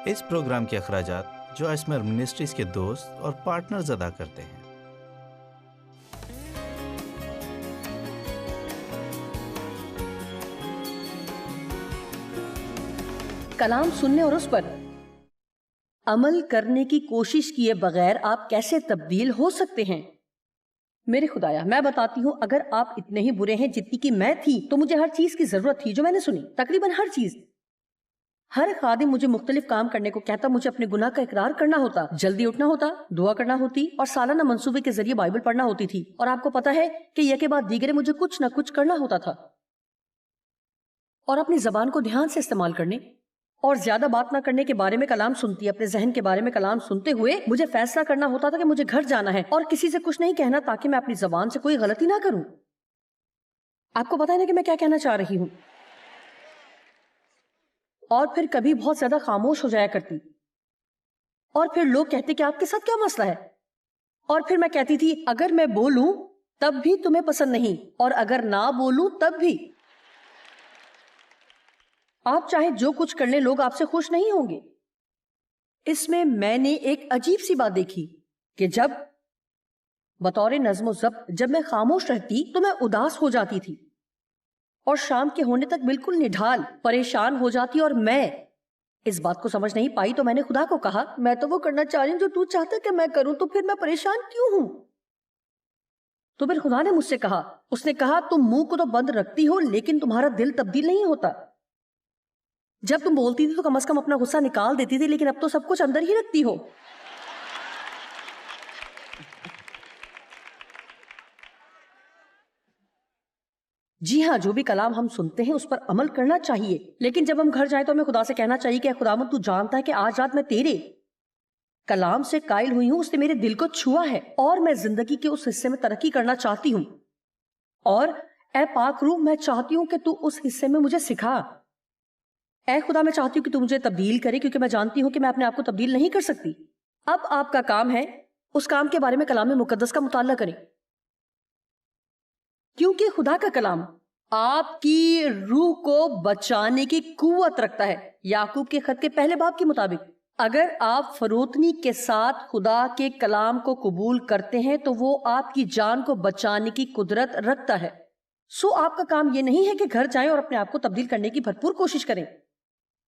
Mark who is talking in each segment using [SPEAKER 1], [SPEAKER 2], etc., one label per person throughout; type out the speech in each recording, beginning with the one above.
[SPEAKER 1] اس programme کے اخراجات جو اسمر منسٹریز کے دوست اور پارٹنرز ادا کرتے ہیں۔
[SPEAKER 2] کلام سننے اور اس پر عمل کرنے کی کوشش کیے بغیر آپ کیسے تبدیل ہو سکتے ہیں؟ میرے خدایا، میں بتاتی ہوں، اگر آپ اتنے ہی برے ہیں جتنی کی میں تھی تو مجھے ہر چیز کی ضرورت تھی جو میں نے سنی، تقریباً ہر چیز۔ ہر خادم مجھے مختلف کام کرنے کو کہتا، مجھے اپنے گناہ کا اقرار کرنا ہوتا، جلدی اٹھنا ہوتا، دعا کرنا ہوتی اور سالانہ منصوبے کے ذریعے بائبل پڑھنا ہوتی تھی، اور آپ کو پتا ہے کہ یکے بعد دیگرے مجھے کچھ نہ کچھ کرنا ہوتا تھا، اور اپنی زبان کو دھیان سے استعمال کرنے اور زیادہ بات نہ کرنے کے بارے میں کلام سنتی، اپنے ذہن کے بارے میں کلام سنتے ہوئے مجھے فیصلہ کرنا ہوتا تھا کہ مجھے گھر جانا ہے اور کسی سے کچھ نہیں کہنا تاکہ میں اپنی زبان سے کوئی غلطی نہ کروں۔ آپ کو پتا ہے نا کہ میں کیا کہنا چاہ رہی ہوں؟ اور پھر کبھی بہت زیادہ خاموش ہو جایا کرتی، اور پھر لوگ کہتے کہ آپ کے ساتھ کیا مسئلہ ہے، اور پھر میں کہتی تھی اگر میں بولوں تب بھی تمہیں پسند نہیں، اور اگر نہ بولوں تب بھی۔ آپ چاہے جو کچھ کر لیں، لوگ آپ سے خوش نہیں ہوں گے۔ اس میں نے ایک عجیب سی بات دیکھی کہ جب بطور نظم و ضبط جب میں خاموش رہتی تو میں اداس ہو جاتی تھی، اور شام کے ہونے تک بالکل نڈھال پریشان ہو جاتی، اور میں اس بات کو سمجھ نہیں پائی۔ تو میں نے خدا کو کہا، میں تو وہ کرنا چاہ رہی ہوں جو تو چاہتا کہ میں کروں، تو پھر میں پریشان کیوں ہوں؟ تو پھر خدا نے مجھ سے کہا، اس نے کہا تم منہ کو تو بند رکھتی ہو لیکن تمہارا دل تبدیل نہیں ہوتا۔ جب تم بولتی تھی تو کم از کم اپنا غصہ نکال دیتی تھی، لیکن اب تو سب کچھ اندر ہی رکھتی ہو۔ جی ہاں، جو بھی کلام ہم سنتے ہیں اس پر عمل کرنا چاہیے، لیکن جب ہم گھر جائیں تو ہمیں خدا سے کہنا چاہیے کہ اے خداوند، تو جانتا ہے کہ آج رات میں تیرے کلام سے قائل ہوئی ہوں، اس نے میرے دل کو چھوا ہے اور میں زندگی کے اس حصے میں ترقی کرنا چاہتی ہوں، اور اے پاک روح، میں چاہتی ہوں کہ تو اس حصے میں مجھے سکھا۔ اے خدا، میں چاہتی ہوں کہ تو مجھے تبدیل کرے، کیونکہ میں جانتی ہوں کہ میں اپنے آپ کو تبدیل نہیں کر سکتی۔ اب آپ کا کام ہے اس کام کے بارے میں کلام مقدس کا مطالعہ کریں، کیونکہ خدا کا کلام آپ کی روح کو بچانے کی قوت رکھتا ہے۔ یعقوب کے خط کے پہلے باب کے مطابق اگر آپ فروتنی کے ساتھ خدا کے کلام کو قبول کرتے ہیں تو وہ آپ کی جان کو بچانے کی قدرت رکھتا ہے۔ سو آپ کا کام یہ نہیں ہے کہ گھر جائیں اور اپنے آپ کو تبدیل کرنے کی بھرپور کوشش کریں،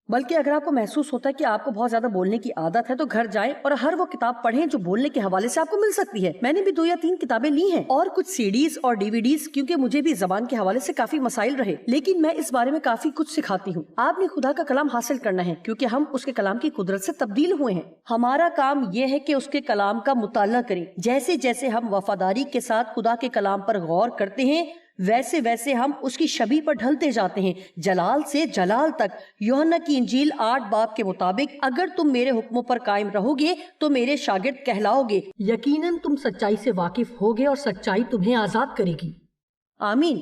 [SPEAKER 2] بلکہ اگر آپ کو محسوس ہوتا ہے کہ آپ کو بہت زیادہ بولنے کی عادت ہے تو گھر جائیں اور ہر وہ کتاب پڑھیں جو بولنے کے حوالے سے آپ کو مل سکتی ہے۔ میں نے بھی 2 یا 3 کتابیں لی ہیں اور کچھ CDs اور DVDs، کیونکہ مجھے بھی زبان کے حوالے سے کافی مسائل رہے، لیکن میں اس بارے میں کافی کچھ سکھاتی ہوں۔ آپ نے خدا کا کلام حاصل کرنا ہے کیونکہ ہم اس کے کلام کی قدرت سے تبدیل ہوئے ہیں۔ ہمارا کام یہ ہے کہ اس کے کلام کا مطالعہ کریں۔ جیسے جیسے ہم وفاداری کے ساتھ خدا کے کلام پر غور کرتے ہیں، ویسے ویسے ہم اس کی شبیہ پر ڈھلتے جاتے ہیں، جلال سے جلال تک۔ یوحنا کی انجیل 8 باب کے مطابق اگر تم میرے حکموں پر قائم رہو گے تو میرے شاگرد کہلاؤ گے۔ یقیناً تم سچائی سے واقف ہوگے اور سچائی تمہیں آزاد کرے گی۔ آمین۔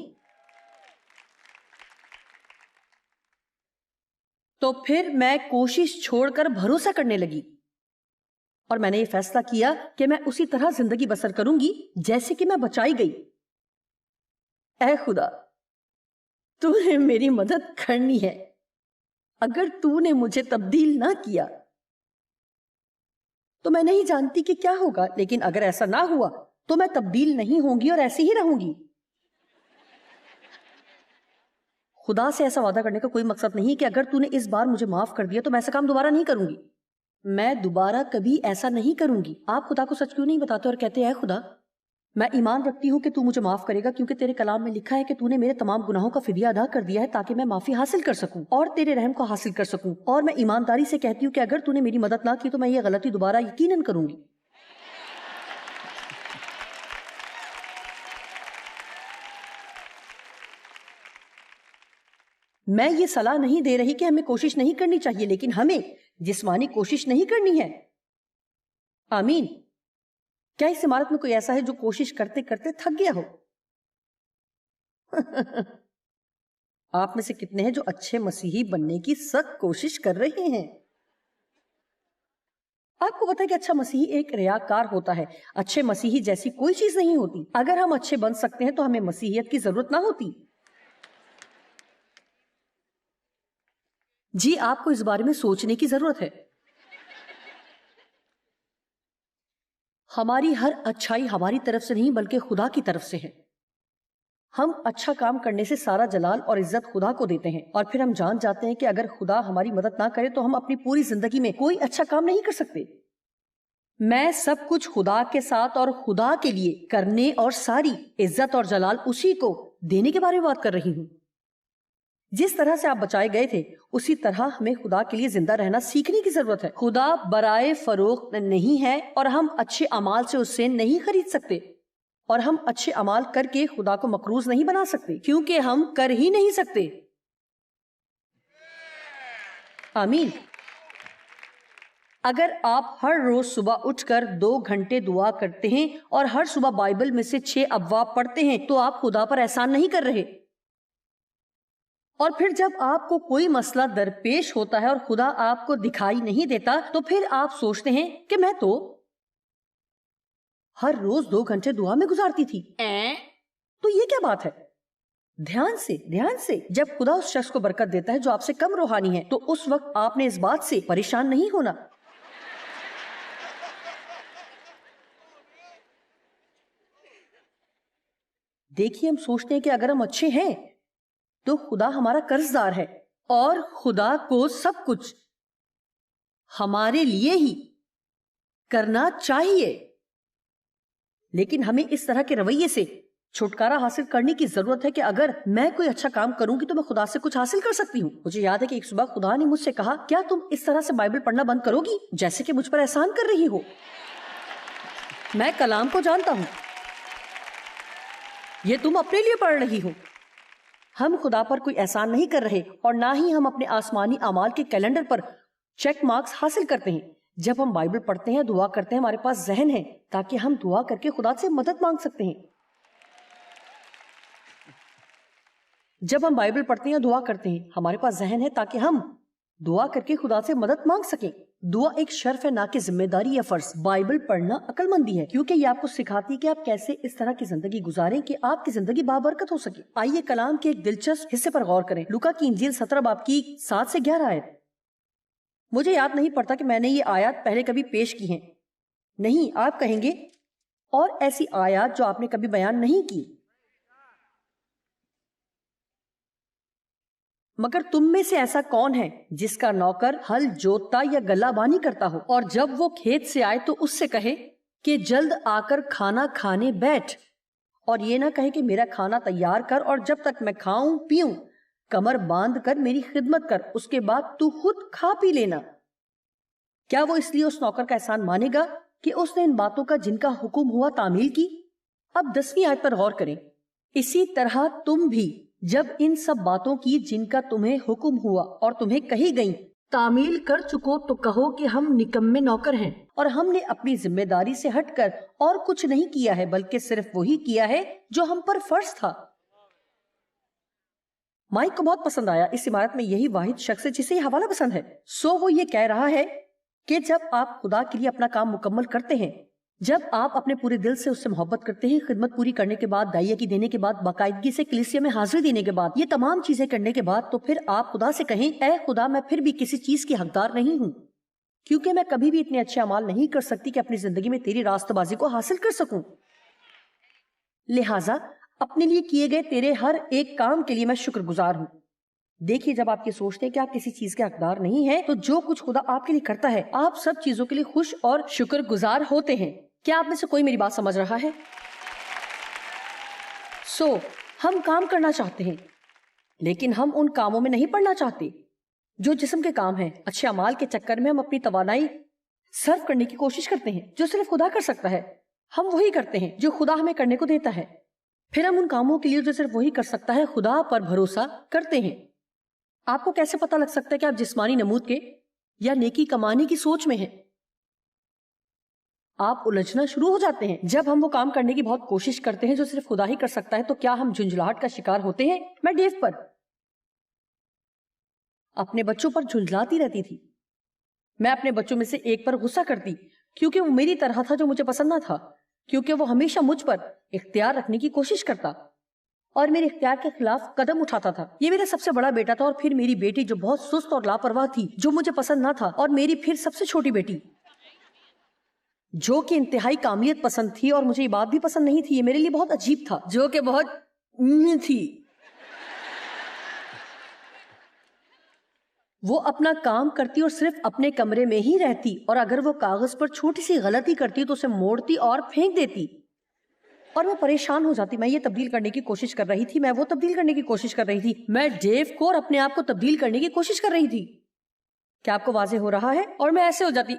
[SPEAKER 2] تو پھر میں کوشش چھوڑ کر بھروسہ کرنے لگی، اور میں نے یہ فیصلہ کیا کہ میں اسی طرح زندگی بسر کروں گی جیسے کہ میں بچائی گئی۔ اے خدا، تو نے میری مدد کرنی ہے۔ اگر تو نے مجھے تبدیل نہ کیا تو میں نہیں جانتی کہ کیا ہوگا، لیکن اگر ایسا نہ ہوا تو میں تبدیل نہیں ہوں گی اور ایسی ہی رہوں گی۔ خدا سے ایسا وعدہ کرنے کا کوئی مقصد نہیں کہ اگر تو نے اس بار مجھے معاف کر دیا تو میں ایسا کام دوبارہ نہیں کروں گی۔ میں دوبارہ کبھی ایسا نہیں کروں گی۔ آپ خدا کو سچ کیوں نہیں بتاتے اور کہتے اے خدا، میں ایمان رکھتی ہوں کہ تو مجھے معاف کرے گا، کیونکہ تیرے کلام میں لکھا ہے کہ تو نے میرے تمام گناہوں کا فدیہ ادا کر دیا ہے تاکہ میں معافی حاصل کر سکوں اور تیرے رحم کو حاصل کر سکوں۔ اور میں ایمانداری سے کہتی ہوں کہ اگر تو نے میری مدد نہ کی تو میں یہ غلطی دوبارہ یقیناً کروں گی۔ میں یہ صلاح نہیں دے رہی کہ ہمیں کوشش نہیں کرنی چاہیے، لیکن ہمیں جسمانی کوشش نہیں کرنی ہے۔ آمین۔ کیا اس عمارت میں کوئی ایسا ہے جو کوشش کرتے کرتے تھک گیا ہو؟ آپ میں سے کتنے ہیں جو اچھے مسیحی بننے کی سخت کوشش کر رہے ہیں؟ آپ کو پتا ہے کہ اچھا مسیحی ایک ریاکار ہوتا ہے۔ اچھے مسیحی جیسی کوئی چیز نہیں ہوتی۔ اگر ہم اچھے بن سکتے ہیں تو ہمیں مسیحیت کی ضرورت نہ ہوتی۔ جی، آپ کو اس بارے میں سوچنے کی ضرورت ہے۔ ہماری ہر اچھائی ہماری طرف سے نہیں بلکہ خدا کی طرف سے ہے. ہم اچھا کام کرنے سے سارا جلال اور عزت خدا کو دیتے ہیں، اور پھر ہم جان جاتے ہیں کہ اگر خدا ہماری مدد نہ کرے تو ہم اپنی پوری زندگی میں کوئی اچھا کام نہیں کر سکتے. میں سب کچھ خدا کے ساتھ اور خدا کے لیے کرنے اور ساری عزت اور جلال اسی کو دینے کے بارے میں بات کر رہی ہوں. جس طرح سے آپ بچائے گئے تھے اسی طرح ہمیں خدا کے لیے زندہ رہنا سیکھنے کی ضرورت ہے. خدا برائے فروخت نہیں ہے اور ہم اچھے اعمال سے اس سے نہیں خرید سکتے، اور ہم اچھے اعمال کر کے خدا کو مقروض نہیں بنا سکتے کیونکہ ہم کر ہی نہیں سکتے. آمین. اگر آپ ہر روز صبح اٹھ کر 2 گھنٹے دعا کرتے ہیں اور ہر صبح بائبل میں سے 6 ابواب پڑھتے ہیں تو آپ خدا پر احسان نہیں کر رہے. اور پھر جب آپ کو کوئی مسئلہ درپیش ہوتا ہے اور خدا آپ کو دکھائی نہیں دیتا تو پھر آپ سوچتے ہیں کہ میں تو ہر روز 2 گھنٹے دعا میں گزارتی تھی، تو یہ کیا بات ہے؟ دھیان سے جب خدا اس شخص کو برکت دیتا ہے جو آپ سے کم روحانی ہے تو اس وقت آپ نے اس بات سے پریشان نہیں ہونا. دیکھیے، ہم سوچتے ہیں کہ اگر ہم اچھے ہیں تو خدا ہمارا قرض دار ہے اور خدا کو سب کچھ ہمارے لیے ہی کرنا چاہیے. لیکن ہمیں اس طرح کے رویے سے چھٹکارا حاصل کرنے کی ضرورت ہے کہ اگر میں کوئی اچھا کام کروں گی تو میں خدا سے کچھ حاصل کر سکتی ہوں. مجھے یاد ہے کہ ایک صبح خدا نے مجھ سے کہا، کیا تم اس طرح سے بائبل پڑھنا بند کرو گی جیسے کہ مجھ پر احسان کر رہی ہو؟ میں کلام کو جانتا ہوں، یہ تم اپنے لیے پڑھ رہی ہو. ہم خدا پر کوئی احسان نہیں کر رہے اور نہ ہی ہم اپنے آسمانی اعمال کے کیلنڈر پر چیک مارکس حاصل کرتے ہیں. جب ہم بائبل پڑھتے ہیں، دعا کرتے ہیں، ہمارے پاس ذہن ہے تاکہ ہم دعا کر کے خدا سے مدد مانگ سکتے ہیں. جب ہم بائبل پڑھتے ہیں، دعا کرتے ہیں، ہمارے پاس ذہن ہے تاکہ ہم دعا کر کے خدا سے مدد مانگ سکیں. دعا ایک شرف ہے، نہ کہ ذمہ داری یا فرض. بائبل پڑھنا عقل مندی ہے کیونکہ یہ آپ کو سکھاتی ہے کہ آپ کیسے اس طرح کی زندگی گزاریں کہ آپ کی زندگی بابرکت ہو سکے. آئیے کلام کے ایک دلچسپ حصے پر غور کریں. لوکا کی انجیل 17 باب کی 7 سے 11 آیت. مجھے یاد نہیں پڑتا کہ میں نے یہ آیات پہلے کبھی پیش کی ہیں. نہیں، آپ کہیں گے اور ایسی آیات جو آپ نے کبھی بیان نہیں کی. مگر تم میں سے ایسا کون ہے جس کا نوکر ہل جوتتا یا گلہ بانی کرتا ہو اور جب وہ کھیت سے آئے تو اس سے کہے کہ جلد آ کر کھانا کھانے بیٹھ، اور یہ نہ کہے کہ میرا کھانا تیار کر اور جب تک میں کھاؤں پیوں کمر باندھ کر میری خدمت کر، اس کے بعد تو خود کھا پی لینا. کیا وہ اس لیے اس نوکر کا احسان مانے گا کہ اس نے ان باتوں کا جن کا حکم ہوا تعمیل کی؟ اب 10ویں آیت پر غور کریں. اسی طرح تم بھی جب ان سب باتوں کی جن کا تمہیں حکم ہوا اور تمہیں کہی گئیں تعمیل کر چکو تو کہو کہ ہم نکمے نوکر ہیں اور ہم نے اپنی ذمہ داری سے ہٹ کر اور کچھ نہیں کیا ہے بلکہ صرف وہی کیا ہے جو ہم پر فرض تھا. مائک کو بہت پسند آیا. اس عمارت میں یہی واحد شخص ہے جسے یہ حوالہ پسند ہے. وہ یہ کہہ رہا ہے کہ جب آپ خدا کے لیے اپنا کام مکمل کرتے ہیں، جب آپ اپنے پورے دل سے اس سے محبت کرتے ہیں، خدمت پوری کرنے کے بعد، دائیا کی دینے کے بعد، باقاعدگی سے کلیسیا میں حاضری دینے کے بعد، یہ تمام چیزیں کرنے کے بعد، تو پھر آپ خدا سے کہیں، اے خدا، میں پھر بھی کسی چیز کی حقدار نہیں ہوں کیونکہ میں کبھی بھی اتنے اچھے اعمال نہیں کر سکتی کہ اپنی زندگی میں تیری راستہ بازی کو حاصل کر سکوں. لہٰذا اپنے لیے کیے گئے تیرے ہر ایک کام کے لیے میں شکر گزار ہوں. دیکھیے، جب آپ یہ سوچتے ہیں کہ آپ کسی چیز کے حقدار نہیں ہیں تو جو کچھ خدا آپ کے لیے کرتا ہے آپ سب چیزوں کے لیے خوش اور شکر گزار ہوتے ہیں. کیا آپ میں سے کوئی میری بات سمجھ رہا ہے؟ ہم کام کرنا چاہتے ہیں لیکن ہم ان کاموں میں نہیں پڑنا چاہتے جو جسم کے کام ہیں. اچھے اعمال کے چکر میں ہم اپنی توانائی صرف کرنے کی کوشش کرتے ہیں جو صرف خدا کر سکتا ہے. ہم وہی کرتے ہیں جو خدا ہمیں کرنے کو دیتا ہے. پھر ہم ان کاموں کے لیے جو صرف وہی کر سکتا ہے خدا پر بھروسہ کرتے ہیں. آپ کو کیسے پتا لگ سکتا ہے کہ آپ جسمانی نمود کے یا نیکی کمانے کی سوچ میں ہیں؟ آپ الجھنا شروع ہو جاتے ہیں جب ہم وہ کام کرنے کی بہت کوشش کرتے ہیں جو صرف خدا ہی کر سکتا ہے. تو کیا ہم جھنجھلاہٹ کا شکار ہوتے ہیں؟ میں ڈیو پر اپنے بچوں پر جھنجھلاتی رہتی تھی. میں اپنے بچوں میں سے ایک پر غصہ کرتی کیونکہ وہ میری طرح تھا جو مجھے پسند نہ تھا، کیونکہ وہ ہمیشہ مجھ پر اختیار رکھنے کی کوشش کرتا اور میرے اختیار کے خلاف قدم اٹھاتا تھا. یہ میرا سب سے بڑا بیٹا تھا اور پھر میری بیٹی جو بہت سست اور لاپرواہ تھی جو مجھے پسند نہ تھا، اور میری پھر سب سے چھوٹی بیٹی جو کہ انتہائی کاملیت پسند تھی، اور مجھے یہ بات بھی پسند نہیں تھی، یہ میرے لیے بہت عجیب تھا، جو کہ بہت تھی۔ وہ اپنا کام کرتی اور صرف اپنے کمرے میں ہی رہتی، اور اگر وہ کاغذ پر چھوٹی سی غلطی کرتی تو اسے موڑتی اور پھینک دیتی، اور میں پریشان ہو جاتی۔ میں یہ تبدیل کرنے کی کوشش کر رہی تھی، میں وہ تبدیل کرنے کی کوشش کر رہی تھی، میں ڈیو کو اور اپنے آپ کو تبدیل کرنے کی کوشش کر رہی تھی۔ کیا آپ کو واضح ہو رہا ہے؟ اور میں ایسے ہو جاتی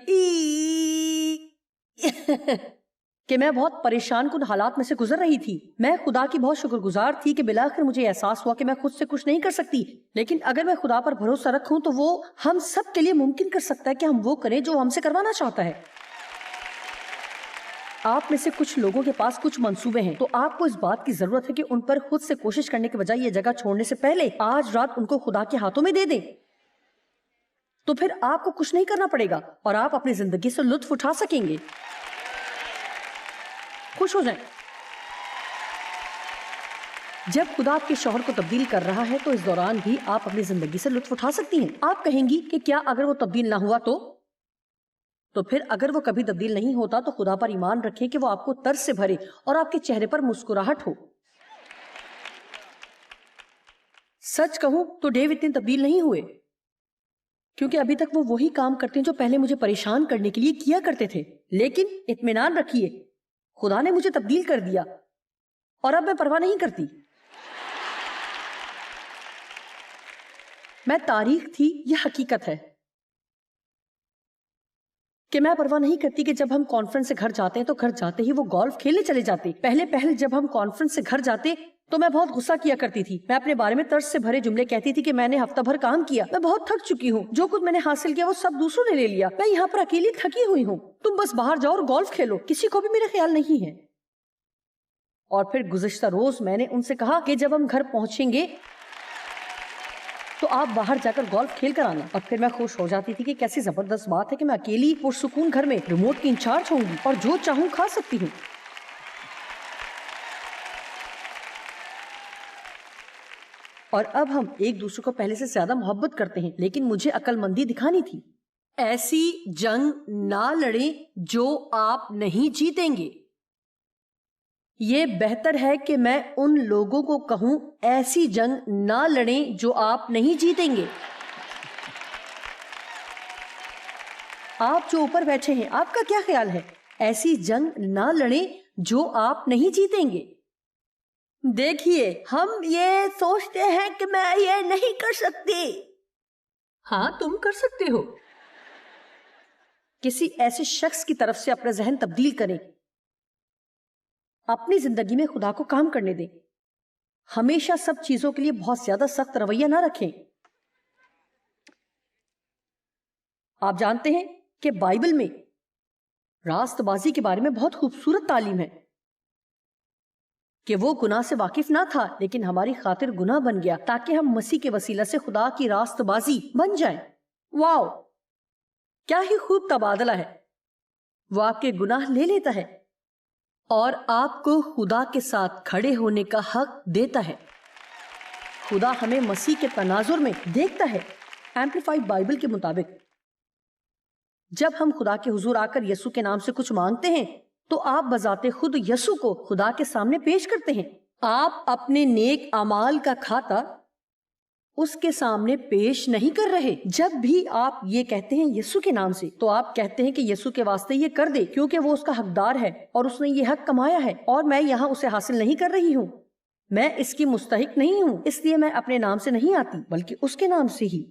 [SPEAKER 2] کہ میں بہت پریشان کن حالات میں سے گزر رہی تھی۔ میں خدا کی بہت شکر گزار تھی کہ بالآخر مجھے احساس ہوا کہ میں خود سے کچھ نہیں کر سکتی، لیکن اگر میں خدا پر بھروسہ رکھوں تو وہ ہم سب کے لیے ممکن کر سکتا ہے کہ ہم وہ کریں جو ہم سے کروانا چاہتا ہے۔ آپ میں سے کچھ لوگوں کے پاس کچھ منصوبے ہیں، تو آپ کو اس بات کی ضرورت ہے کہ ان پر خود سے کوشش کرنے کے بجائے یہ جگہ چھوڑنے سے پہلے آج رات ان کو خدا کے ہاتھوں میں دے دیں، تو پھر آپ کو کچھ نہیں کرنا پڑے گا اور آپ اپنی زندگی سے لطف اٹھا سکیں گے۔ خوش ہو جائیں۔ جب خدا آپ کے شوہر کو تبدیل کر رہا ہے تو اس دوران بھی آپ اپنی زندگی سے لطف اٹھا سکتی ہیں۔ آپ کہیں گی کہ کیا اگر وہ تبدیل نہ ہوا تو پھر اگر وہ کبھی تبدیل نہیں ہوتا تو خدا پر ایمان رکھیں کہ وہ آپ کو ترس سے بھرے اور آپ کے چہرے پر مسکراہٹ ہو۔ سچ کہوں تو ڈیو اتنے تبدیل نہیں ہوئے، کیونکہ ابھی تک وہ وہی کام کرتے ہیں جو پہلے مجھے پریشان کرنے کے لیے کیا کرتے تھے، لیکن اطمینان رکھیے خدا نے مجھے تبدیل کر دیا اور اب میں پرواہ نہیں کرتی۔ میں تاریخ تھی، یہ حقیقت ہے کہ میں پرواہ نہیں کرتی کہ جب ہم کانفرنس سے گھر جاتے ہیں تو گھر جاتے ہی وہ گولف کھیلنے چلے جاتے۔ پہلے جب ہم کانفرنس سے گھر جاتے تو میں بہت غصہ کیا کرتی تھی، میں اپنے بارے میں ترس سے بھرے جملے کہتی تھی کہ میں نے ہفتہ بھر کام کیا، میں بہت تھک چکی ہوں، جو کچھ میں نے حاصل کیا وہ سب دوسروں نے لے لیا، میں یہاں پر اکیلی تھکی ہوئی ہوں، تم بس باہر جاؤ اور گولف کھیلو، کسی کو بھی میرا خیال نہیں ہے۔ اور پھر گزشتہ روز میں نے ان سے کہا کہ جب ہم گھر پہنچیں گے تو آپ باہر جا کر گولف کھیل کر آنا، اور پھر میں خوش ہو جاتی تھی کہ کیسی زبردست بات ہے کہ میں اکیلی پرسکون گھر میں ریموٹ کی انچارج ہوں گی اور جو چاہوں کھا سکتی ہوں۔ اور اب ہم ایک دوسرے کو پہلے سے زیادہ محبت کرتے ہیں، لیکن مجھے عقل مندی دکھانی تھی۔ ایسی جنگ نہ لڑیں جو آپ نہیں جیتیں گے۔ یہ بہتر ہے کہ میں ان لوگوں کو کہوں ایسی جنگ نہ لڑیں جو آپ نہیں جیتیں گے۔ آپ جو اوپر بیٹھے ہیں، آپ کا کیا خیال ہے؟ ایسی جنگ نہ لڑیں جو آپ نہیں جیتیں گے۔ دیکھیے، ہم یہ سوچتے ہیں کہ میں یہ نہیں کر سکتی۔ ہاں، تم کر سکتے ہو۔ کسی ایسے شخص کی طرف سے اپنا ذہن تبدیل کریں، اپنی زندگی میں خدا کو کام کرنے دیں، ہمیشہ سب چیزوں کے لیے بہت زیادہ سخت رویہ نہ رکھیں۔ آپ جانتے ہیں کہ بائبل میں راست بازی کے بارے میں بہت خوبصورت تعلیم ہے کہ وہ گناہ سے واقف نہ تھا لیکن ہماری خاطر گناہ بن گیا تاکہ ہم مسیح کے وسیلہ سے خدا کی راست بازی بن جائیں۔ واو، کیا ہی خوب تبادلہ ہے۔ وہ آپ کے گناہ لے لیتا ہے اور آپ کو خدا کے ساتھ کھڑے ہونے کا حق دیتا ہے۔ خدا ہمیں مسیح کے تناظر میں دیکھتا ہے۔ ایمپلیفائڈ بائبل کے مطابق جب ہم خدا کے حضور آ کر یسوع کے نام سے کچھ مانگتے ہیں تو آپ بذات خود یسوع کو خدا کے سامنے پیش کرتے ہیں۔ آپ اپنے نیک اعمال کا کھاتا اس کے سامنے پیش نہیں کر رہے۔ جب بھی آپ یہ کہتے ہیں یسوع کے نام سے تو آپ کہتے ہیں کہ یسوع کے واسطے یہ کر دے کیونکہ وہ اس کا حقدار ہے اور اس نے یہ حق کمایا ہے اور میں یہاں اسے حاصل نہیں کر رہی ہوں، میں اس کی مستحق نہیں ہوں، اس لیے میں اپنے نام سے نہیں آتی بلکہ اس کے نام سے ہی۔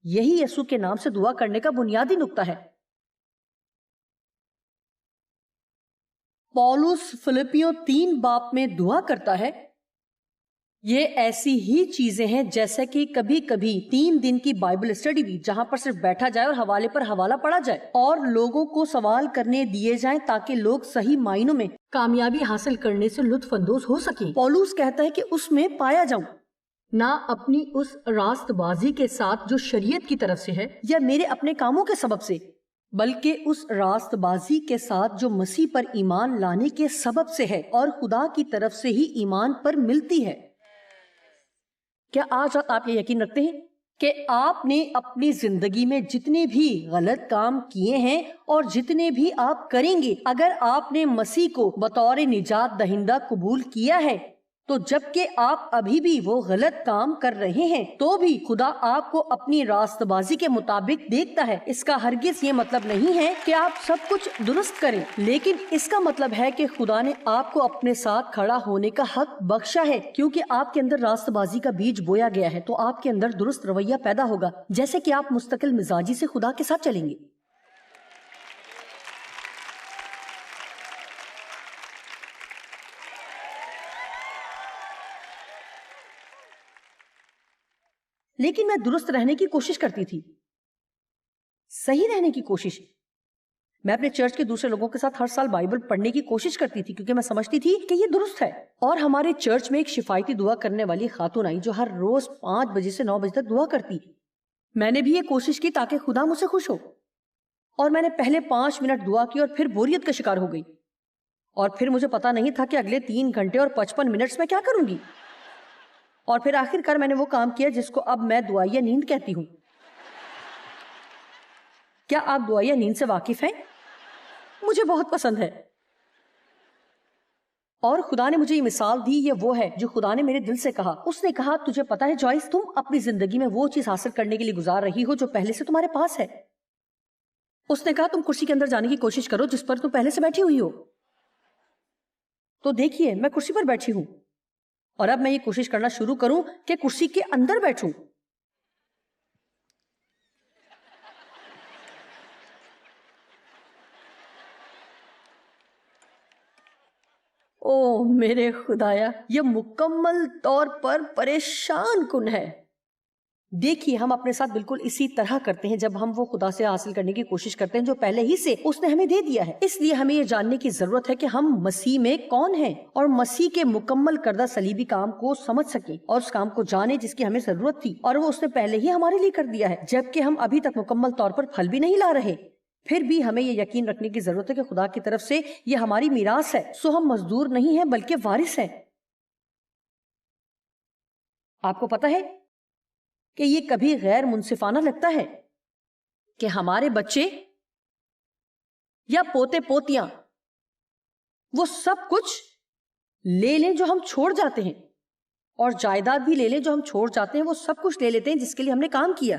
[SPEAKER 2] یہی یسوع کے نام سے دعا کرنے کا بنیادی نقطہ ہے۔ پولس فلپیوں 3 باب میں دعا کرتا ہے، یہ ایسی ہی چیزیں ہیں جیسے کہ کبھی کبھی 3 دن کی بائبل اسٹڈی بھی، جہاں پر صرف بیٹھا جائے اور حوالے پر حوالہ پڑھا جائے اور لوگوں کو سوال کرنے دیے جائیں تاکہ لوگ صحیح معنوں میں کامیابی حاصل کرنے سے لطف اندوز ہو سکیں۔ پولس کہتا ہے کہ اس میں پایا جاؤں، نہ اپنی اس راست بازی کے ساتھ جو شریعت کی طرف سے ہے یا میرے اپنے کاموں کے سبب سے، بلکہ اس راست بازی کے ساتھ جو مسیح پر ایمان لانے کے سبب سے ہے اور خدا کی طرف سے ہی ایمان پر ملتی ہے۔ کیا آج آپ یہ یقین رکھتے ہیں کہ آپ نے اپنی زندگی میں جتنے بھی غلط کام کیے ہیں اور جتنے بھی آپ کریں گے، اگر آپ نے مسیح کو بطور نجات دہندہ قبول کیا ہے تو جب کہ آپ ابھی بھی وہ غلط کام کر رہے ہیں تو بھی خدا آپ کو اپنی راست بازی کے مطابق دیکھتا ہے۔ اس کا ہرگز یہ مطلب نہیں ہے کہ آپ سب کچھ درست کریں، لیکن اس کا مطلب ہے کہ خدا نے آپ کو اپنے ساتھ کھڑا ہونے کا حق بخشا ہے، کیونکہ آپ کے اندر راست بازی کا بیج بویا گیا ہے، تو آپ کے اندر درست رویہ پیدا ہوگا، جیسے کہ آپ مستقل مزاجی سے خدا کے ساتھ چلیں گے۔ لیکن میں درست رہنے کی کوشش کرتی تھی، صحیح رہنے کی کوشش۔ میں اپنے چرچ کے دوسرے لوگوں کے ساتھ ہر سال بائبل پڑھنے کی کوشش کرتی تھی، کیونکہ میں سمجھتی تھی کہ یہ درست ہے۔ اور ہمارے چرچ میں ایک شفایتی دعا کرنے والی خاتون آئی جو ہر روز 5 بجے سے 9 بجے تک دعا کرتی۔ میں نے بھی یہ کوشش کی تاکہ خدا مجھ سے خوش ہو، اور میں نے پہلے 5 منٹ دعا کی اور پھر بوریت کا شکار ہو گئی، اور پھر مجھے پتا نہیں تھا کہ اگلے 3 گھنٹے اور 55 منٹس میں کیا کروں گی، اور پھر آخر کار میں نے وہ کام کیا جس کو اب میں دعائیہ نیند کہتی ہوں۔ کیا آپ دعائیہ نیند سے واقف ہیں؟ مجھے بہت پسند ہے، اور خدا نے مجھے یہ مثال دی، یہ وہ ہے جو خدا نے میرے دل سے کہا۔ اس نے کہا، تجھے پتا ہے جوائس، تم اپنی زندگی میں وہ چیز حاصل کرنے کے لیے گزار رہی ہو جو پہلے سے تمہارے پاس ہے۔ اس نے کہا، تم کرسی کے اندر جانے کی کوشش کرو جس پر تم پہلے سے بیٹھی ہوئی ہو۔ تو دیکھیے، میں کرسی پر بیٹھی ہوں، اور اب میں یہ کوشش کرنا شروع کروں کہ کرسی کے اندر بیٹھوں۔ او میرے خدایا، یہ مکمل طور پر پریشان کن ہے۔ دیکھیے، ہم اپنے ساتھ بالکل اسی طرح کرتے ہیں جب ہم وہ خدا سے حاصل کرنے کی کوشش کرتے ہیں جو پہلے ہی سے اس نے ہمیں دے دیا ہے۔ اس لیے ہمیں یہ جاننے کی ضرورت ہے کہ ہم مسیح میں کون ہیں، اور مسیح کے مکمل کردہ صلیبی کام کو سمجھ سکیں اور اس کام کو جانیں جس کی ہمیں ضرورت تھی، اور وہ اس نے پہلے ہی ہمارے لیے کر دیا ہے، جبکہ ہم ابھی تک مکمل طور پر پھل بھی نہیں لا رہے۔ پھر بھی ہمیں یہ یقین رکھنے کی ضرورت ہے کہ خدا کی طرف سے یہ ہماری میراث ہے، سو ہم مزدور نہیں ہیں بلکہ وارث ہیں۔ آپ کو پتا ہے کہ یہ کبھی غیر منصفانہ لگتا ہے کہ ہمارے بچے یا پوتے پوتیاں وہ سب کچھ لے لیں جو ہم چھوڑ جاتے ہیں، اور جائیداد بھی لے لیں جو ہم چھوڑ جاتے ہیں، وہ سب کچھ لے لیتے ہیں جس کے لیے ہم نے کام کیا،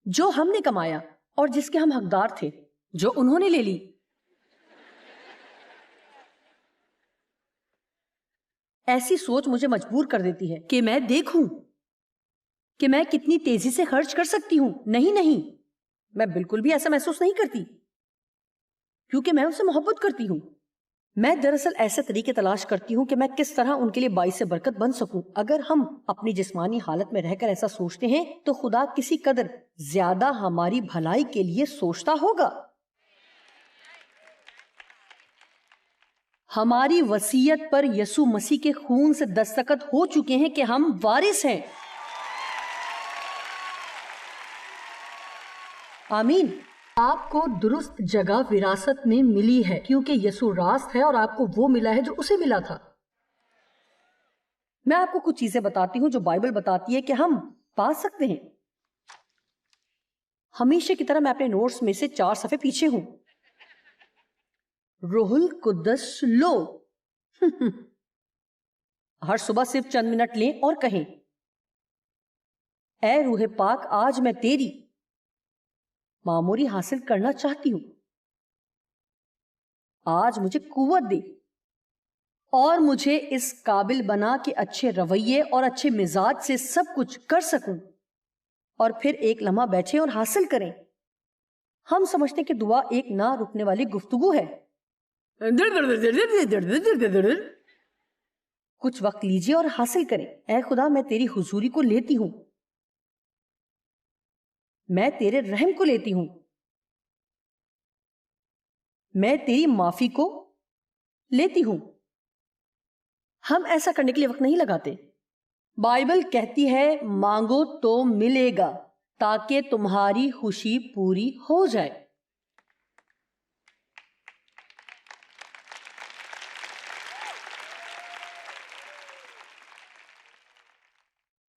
[SPEAKER 2] جو ہم نے کمایا، اور جس کے ہم حقدار تھے، جو انہوں نے لے لی۔ ایسی سوچ مجھے مجبور کر دیتی ہے کہ میں دیکھوں کہ میں کتنی تیزی سے خرچ کر سکتی ہوں۔ نہیں، میں بالکل بھی ایسا محسوس نہیں کرتی، کیونکہ میں ان سے محبت کرتی ہوں۔ میں دراصل ایسے طریقے تلاش کرتی ہوں کہ میں کس طرح ان کے لیے باعث برکت بن سکوں۔ اگر ہم اپنی جسمانی حالت میں رہ کر ایسا سوچتے ہیں تو خدا کسی قدر زیادہ ہماری بھلائی کے لیے سوچتا ہوگا۔ ہماری وصیت پر یسوع مسیح کے خون سے دستخط ہو چکے ہیں کہ ہم وارث ہیں۔ آمین۔ آپ کو درست جگہ وراثت میں ملی ہے کیونکہ یسوع راست ہے، اور آپ کو وہ ملا ہے جو اسے ملا تھا۔ میں آپ کو کچھ چیزیں بتاتی ہوں جو بائبل بتاتی ہے کہ ہم پا سکتے ہیں۔ ہمیشہ کی طرح میں اپنے نوٹس میں سے 4 صفحے پیچھے ہوں۔ روح القدس لو۔ ہر صبح صرف چند منٹ لیں اور کہیں، اے روح پاک، آج میں تیری معموری حاصل کرنا چاہتی ہوں۔ آج مجھے قوت دے اور مجھے اس قابل بنا کہ اچھے رویے اور اچھے مزاج سے سب کچھ کر سکوں۔ اور پھر ایک لمحہ بیٹھیں اور حاصل کریں۔ ہم سمجھتے کہ دعا ایک نہ رکنے والی گفتگو ہے۔ کچھ وقت لیجیے اور حاصل کریں۔ اے خدا، میں تیری حضوری کو لیتی ہوں، میں تیرے رحم کو لیتی ہوں، میں تیری معافی کو لیتی ہوں۔ ہم ایسا کرنے کے لیے وقت نہیں لگاتے۔ بائبل کہتی ہے، مانگو تو ملے گا تاکہ تمہاری خوشی پوری ہو جائے۔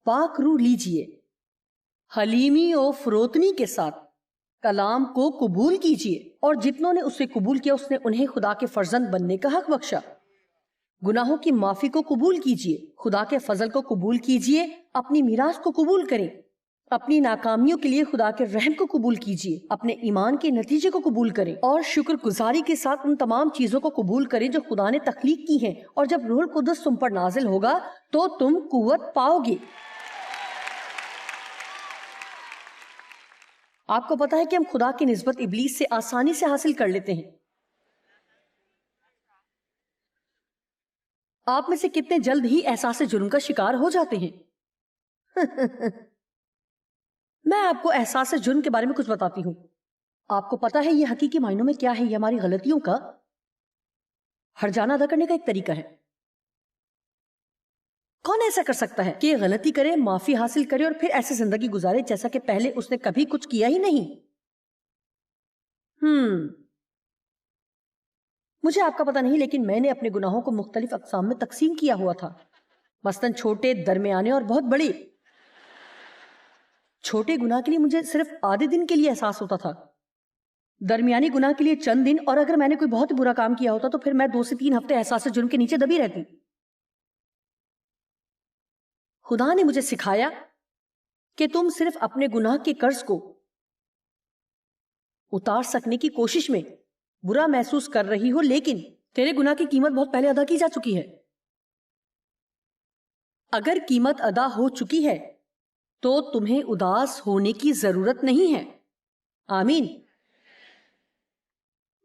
[SPEAKER 2] پاک روح لیجئے حلیمی و فروتنی کے ساتھ کلام کو قبول کیجیے، اور جتنوں نے اسے قبول کیا اس نے انہیں خدا کے فرزند بننے کا حق بخشا۔ گناہوں کی معافی کو قبول کیجیے، خدا کے فضل کو قبول کیجیے، اپنی میراث کو قبول کریں، اپنی ناکامیوں کے لیے خدا کے رحم کو قبول کیجیے، اپنے ایمان کے نتیجے کو قبول کریں، اور شکر گزاری کے ساتھ ان تمام چیزوں کو قبول کریں جو خدا نے تخلیق کی ہیں، اور جب روح القدس تم پر نازل ہوگا تو تم قوت پاؤ گے۔ آپ کو پتا ہے کہ ہم خدا کی نسبت ابلیس سے آسانی سے حاصل کر لیتے ہیں۔ آپ میں سے کتنے جلد ہی احساس جرم کا شکار ہو جاتے ہیں؟ میں آپ کو احساس جرم کے بارے میں کچھ بتاتی ہوں۔ آپ کو پتا ہے یہ حقیقی معنوں میں کیا ہے؟ یہ ہماری غلطیوں کا ہرجانہ ادا کرنے کا ایک طریقہ ہے۔ کون ایسا کر سکتا ہے کہ غلطی کرے، معافی حاصل کرے اور پھر ایسی زندگی گزارے جیسا کہ پہلے اس نے کبھی کچھ کیا ہی نہیں؟ مجھے آپ کا پتہ نہیں، لیکن میں نے اپنے گناہوں کو مختلف اقسام میں تقسیم کیا ہوا تھا، مثلاً چھوٹے، درمیانے اور بہت بڑے۔ چھوٹے گناہ کے لیے مجھے صرف آدھے دن کے لیے احساس ہوتا تھا، درمیانی گناہ کے لیے چند دن، اور اگر میں نے کوئی بہت برا کام کیا ہوتا تو پھر میں 2 سے 3 ہفتے احساس جرم کے نیچے دبی رہتی۔ خدا نے مجھے سکھایا کہ تم صرف اپنے گناہ کے قرض کو اتار سکنے کی کوشش میں برا محسوس کر رہی ہو، لیکن تیرے گناہ کی قیمت بہت پہلے ادا کی جا چکی ہے۔ اگر قیمت ادا ہو چکی ہے تو تمہیں اداس ہونے کی ضرورت نہیں ہے۔ آمین۔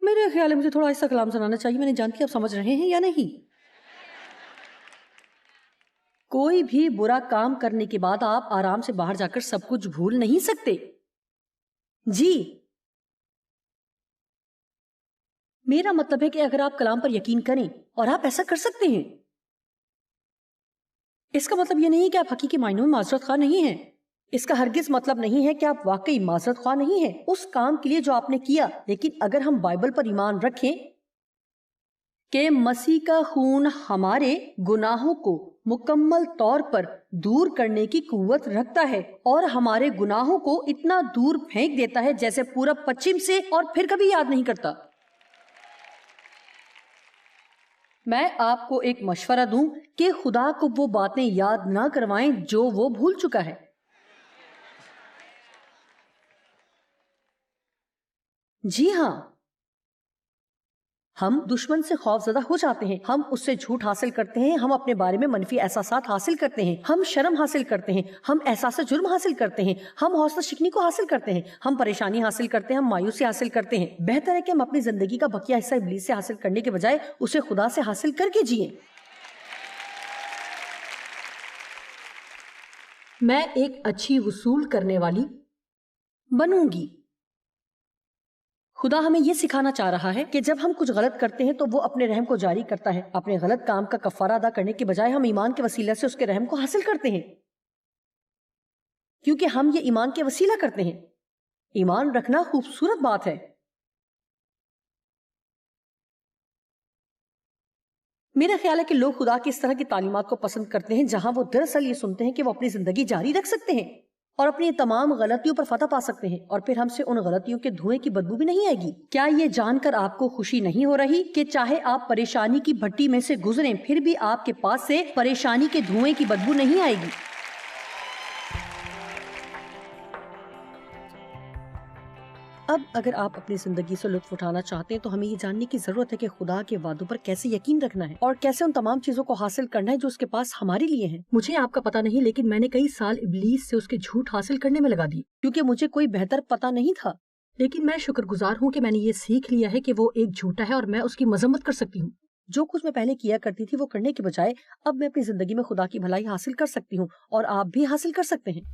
[SPEAKER 2] میرے خیال ہے مجھے تھوڑا ایسا کلام سنانا چاہیے، میں نہیں جانتی آپ سمجھ رہے ہیں یا نہیں۔ کوئی بھی برا کام کرنے کے بعد آپ آرام سے باہر جا کر سب کچھ بھول نہیں سکتے۔ جی، میرا مطلب ہے کہ اگر آپ کلام پر یقین کریں اور آپ ایسا کر سکتے ہیں، اس کا مطلب یہ نہیں کہ آپ حقیقی معنوں میں معذرت خواہ نہیں ہیں۔ اس کا ہرگز مطلب نہیں ہے کہ آپ واقعی معذرت خواہ نہیں ہیں اس کام کے لیے جو آپ نے کیا، لیکن اگر ہم بائبل پر ایمان رکھیں کہ مسیح کا خون ہمارے گناہوں کو مکمل طور پر دور کرنے کی قوت رکھتا ہے اور ہمارے گناہوں کو اتنا دور پھینک دیتا ہے جیسے پورب پچھم سے، اور پھر کبھی یاد نہیں کرتا۔ میں آپ کو ایک مشورہ دوں کہ خدا کو وہ باتیں یاد نہ کروائیں جو وہ بھول چکا ہے۔ جی ہاں، ہم دشمن سے خوف زدہ ہو جاتے ہیں، ہم اس سے جھوٹ حاصل کرتے ہیں، ہم اپنے بارے میں منفی احساسات حاصل کرتے ہیں، ہم شرم حاصل کرتے ہیں، ہم احساس جرم حاصل کرتے ہیں، ہم حوصلہ شکنی کو حاصل کرتے ہیں، ہم پریشانی حاصل کرتے ہیں، ہم مایوسی حاصل کرتے ہیں۔ بہتر ہے کہ ہم اپنی زندگی کا بقیہ حصہ ابلیس سے حاصل کرنے کے بجائے اسے خدا سے حاصل کر کے جئیں۔ میں ایک اچھی وصول کرنے والی بنوں گی۔ خدا ہمیں یہ سکھانا چاہ رہا ہے کہ جب ہم کچھ غلط کرتے ہیں تو وہ اپنے رحم کو جاری کرتا ہے۔ اپنے غلط کام کا کفارہ ادا کرنے کے بجائے ہم ایمان کے وسیلہ سے اس کے رحم کو حاصل کرتے ہیں، کیونکہ ہم یہ ایمان کے وسیلہ کرتے ہیں۔ ایمان رکھنا خوبصورت بات ہے۔ میرا خیال ہے کہ لوگ خدا کی اس طرح کی تعلیمات کو پسند کرتے ہیں جہاں وہ دراصل یہ سنتے ہیں کہ وہ اپنی زندگی جاری رکھ سکتے ہیں اور اپنی تمام غلطیوں پر فتح پا سکتے ہیں، اور پھر ہم سے ان غلطیوں کے دھوئیں کی بدبو بھی نہیں آئے گی۔ کیا یہ جان کر آپ کو خوشی نہیں ہو رہی کہ چاہے آپ پریشانی کی بھٹی میں سے گزریں پھر بھی آپ کے پاس سے پریشانی کے دھوئیں کی بدبو نہیں آئے گی؟ اب اگر آپ اپنی زندگی سے لطف اٹھانا چاہتے ہیں تو ہمیں یہ جاننے کی ضرورت ہے کہ خدا کے وعدوں پر کیسے یقین رکھنا ہے اور کیسے ان تمام چیزوں کو حاصل کرنا ہے جو اس کے پاس ہمارے لیے ہیں۔ مجھے آپ کا پتہ نہیں، لیکن میں نے کئی سال ابلیس سے اس کے جھوٹ حاصل کرنے میں لگا دی کیونکہ مجھے کوئی بہتر پتہ نہیں تھا، لیکن میں شکر گزار ہوں کہ میں نے یہ سیکھ لیا ہے کہ وہ ایک جھوٹا ہے اور میں اس کی مذمت کر سکتی ہوں۔ جو کچھ میں پہلے کیا کرتی تھی وہ کرنے کے بجائے اب میں اپنی زندگی میں خدا کی بھلائی حاصل کر سکتی ہوں، اور آپ بھی حاصل کر سکتے ہیں۔